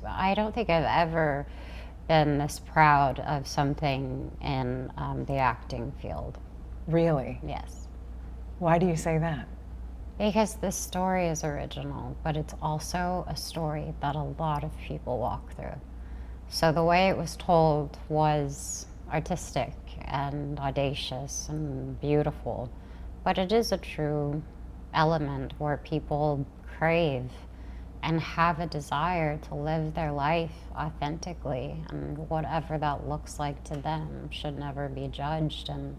I don't think I've ever been this proud of something in the acting field. Really? Yes. Why do you say that? Because this story is original, but it's also a story that a lot of people walk through. So the way it was told was artistic and audacious and beautiful, but it is a true element where people crave and have a desire to live their life authentically, and whatever that looks like to them should never be judged. And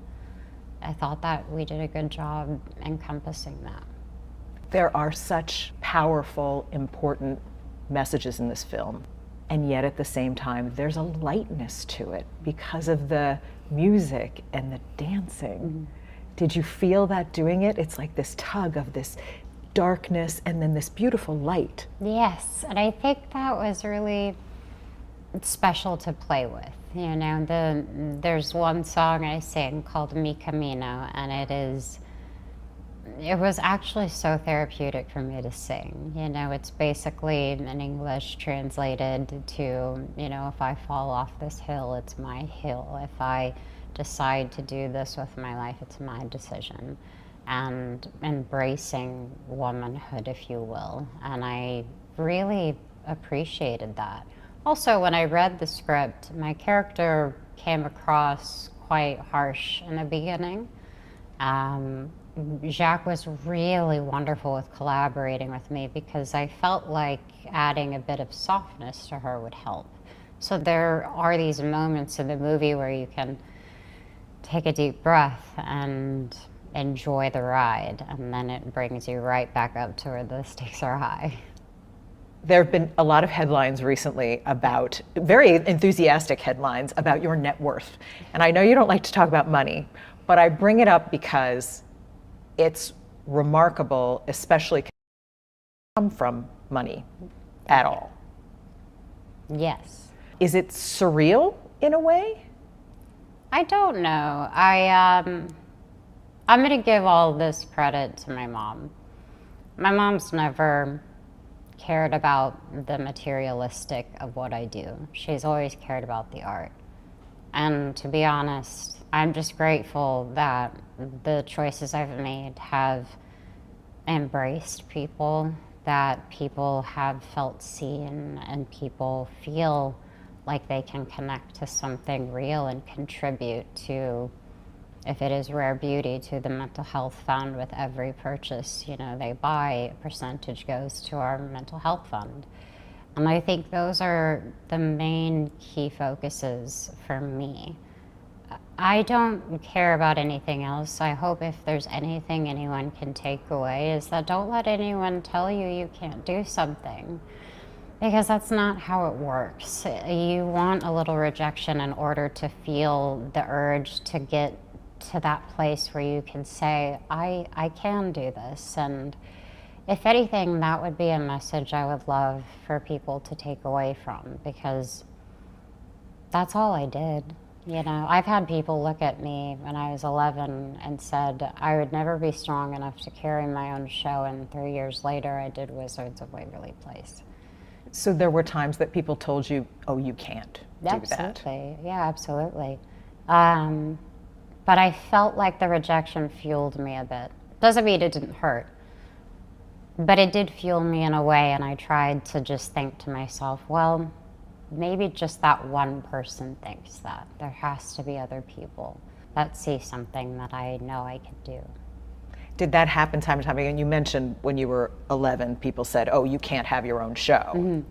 I thought that we did a good job encompassing that. There are such powerful, important messages in this film, and yet at the same time, there's a lightness to it because of the music and the dancing. Mm-hmm. Did you feel that doing it? It's like this tug of this darkness and then this beautiful light. Yes, and I think that was really special to play with. You know, there's one song I sing called Mi Camino, and it was actually so therapeutic for me to sing. You know, it's basically in English translated to, you know, if I fall off this hill, it's my hill. If I decide to do this with my life, it's my decision. And embracing womanhood, if you will. And I really appreciated that. Also, when I read the script, my character came across quite harsh in the beginning. Jacques was really wonderful with collaborating with me because I felt like adding a bit of softness to her would help. So there are these moments in the movie where you can take a deep breath and enjoy the ride, and then it brings you right back up to where the stakes are high. There have been a lot of headlines recently about, very enthusiastic headlines about your net worth. And I know you don't like to talk about money, but I bring it up because it's remarkable, especially come from money at all. Yes. Is it surreal in a way? I don't know. I'm going to give all this credit to my mom. My mom's never cared about the materialistic of what I do. She's always cared about the art. And to be honest, I'm just grateful that the choices I've made have embraced people, that people have felt seen, and people feel like they can connect to something real and contribute to, if it is rare beauty, to the mental health fund. With every purchase, you know, they buy, a percentage goes to our mental health fund. And I think those are the main key focuses for me. I don't care about anything else. I hope if there's anything anyone can take away is that don't let anyone tell you you can't do something, because that's not how it works. You want a little rejection in order to feel the urge to get to that place where you can say, I can do this. And if anything, that would be a message I would love for people to take away from, because that's all I did. You know, I've had people look at me when I was 11 and said I would never be strong enough to carry my own show, and 3 years later I did Wizards of Waverly Place. So there were times that people told you, oh, you can't do Absolutely. that. Yeah, absolutely. But I felt like the rejection fueled me a bit. Doesn't mean it didn't hurt, but it did fuel me in a way, and I tried to just think to myself, well, maybe just that one person thinks that. There has to be other people that see something that I know I could do. Did that happen time and time again? You mentioned when you were 11, people said, oh, you can't have your own show. Mm-hmm.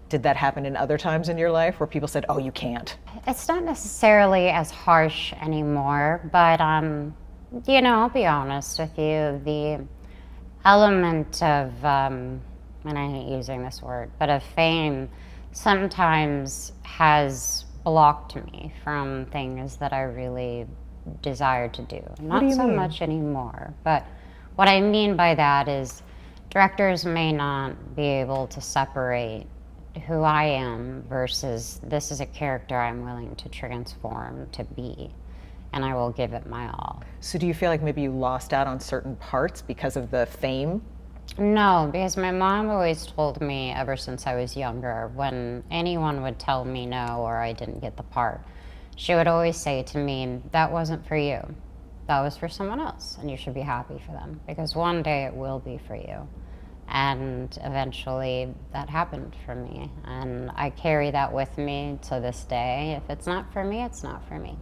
Did that happen in other times in your life where people said, oh, you can't? It's not necessarily as harsh anymore, but, you know, I'll be honest with you, the element of, and I hate using this word, but of fame sometimes has blocked me from things that I really desire to do. Not so much anymore, but what I mean by that is directors may not be able to separate who I am versus this is a character I'm willing to transform to be, and I will give it my all. So do you feel like maybe you lost out on certain parts because of the fame? No, because my mom always told me ever since I was younger, when anyone would tell me no or I didn't get the part, she would always say to me, that wasn't for you. That was for someone else, and you should be happy for them because one day it will be for you. And eventually that happened for me, and I carry that with me to this day. If it's not for me, it's not for me.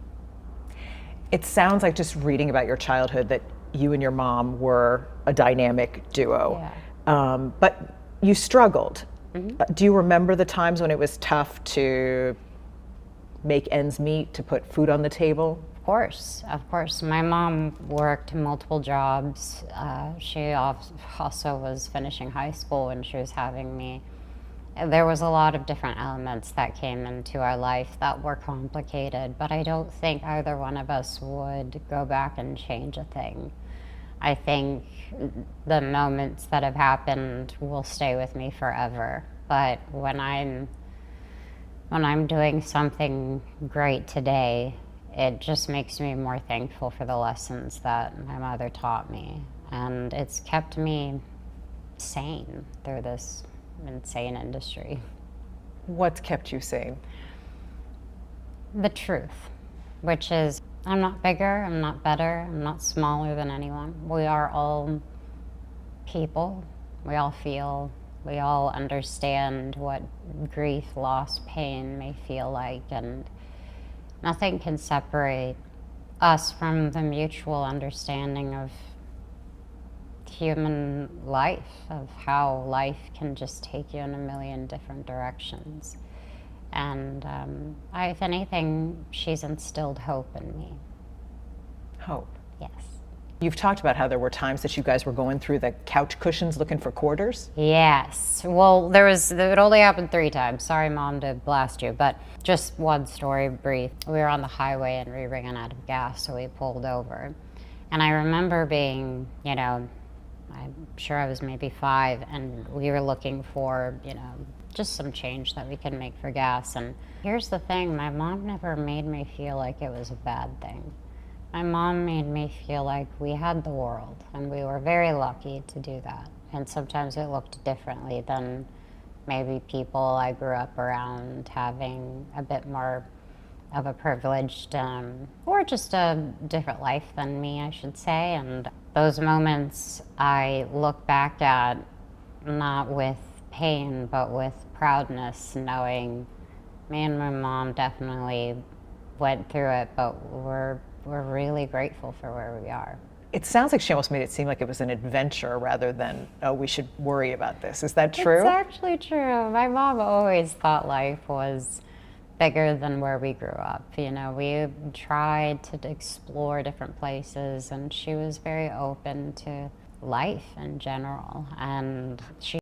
It sounds like, just reading about your childhood, that you and your mom were a dynamic duo. Yeah. But you struggled. Do you remember the times when it was tough to make ends meet, to put food on the table? Of course, of course. My mom worked multiple jobs. She also was finishing high school when she was having me. There was a lot of different elements that came into our life that were complicated, but I don't think either one of us would go back and change a thing. I think the moments that have happened will stay with me forever. But when I'm doing something great today, it just makes me more thankful for the lessons that my mother taught me. And it's kept me sane through this insane industry. What's kept you sane? The truth, which is I'm not bigger, I'm not better, I'm not smaller than anyone. We are all people. We all feel, we all understand what grief, loss, pain may feel like, and nothing can separate us from the mutual understanding of human life, of how life can just take you in a million different directions. And if anything, she's instilled hope in me. Hope. Yes. You've talked about how there were times that you guys were going through the couch cushions looking for quarters. Yes. Well, it only happened 3 times. Sorry, Mom, to blast you, but just one story brief. We were on the highway and we ran out of gas, so we pulled over. And I remember being, I'm sure I was maybe 5, and we were looking for, just some change that we could make for gas. And here's the thing, my mom never made me feel like it was a bad thing. My mom made me feel like we had the world, and we were very lucky to do that. And sometimes it looked differently than maybe people I grew up around, having a bit more of a privileged, or just a different life than me, I should say. And those moments I look back at not with pain, but with proudness, knowing me and my mom definitely went through it, but we're really grateful for where we are. It sounds like she almost made it seem like it was an adventure rather than, oh, we should worry about this. Is that true? It's actually true. My mom always thought life was bigger than where we grew up. We tried to explore different places, and she was very open to life in general. And she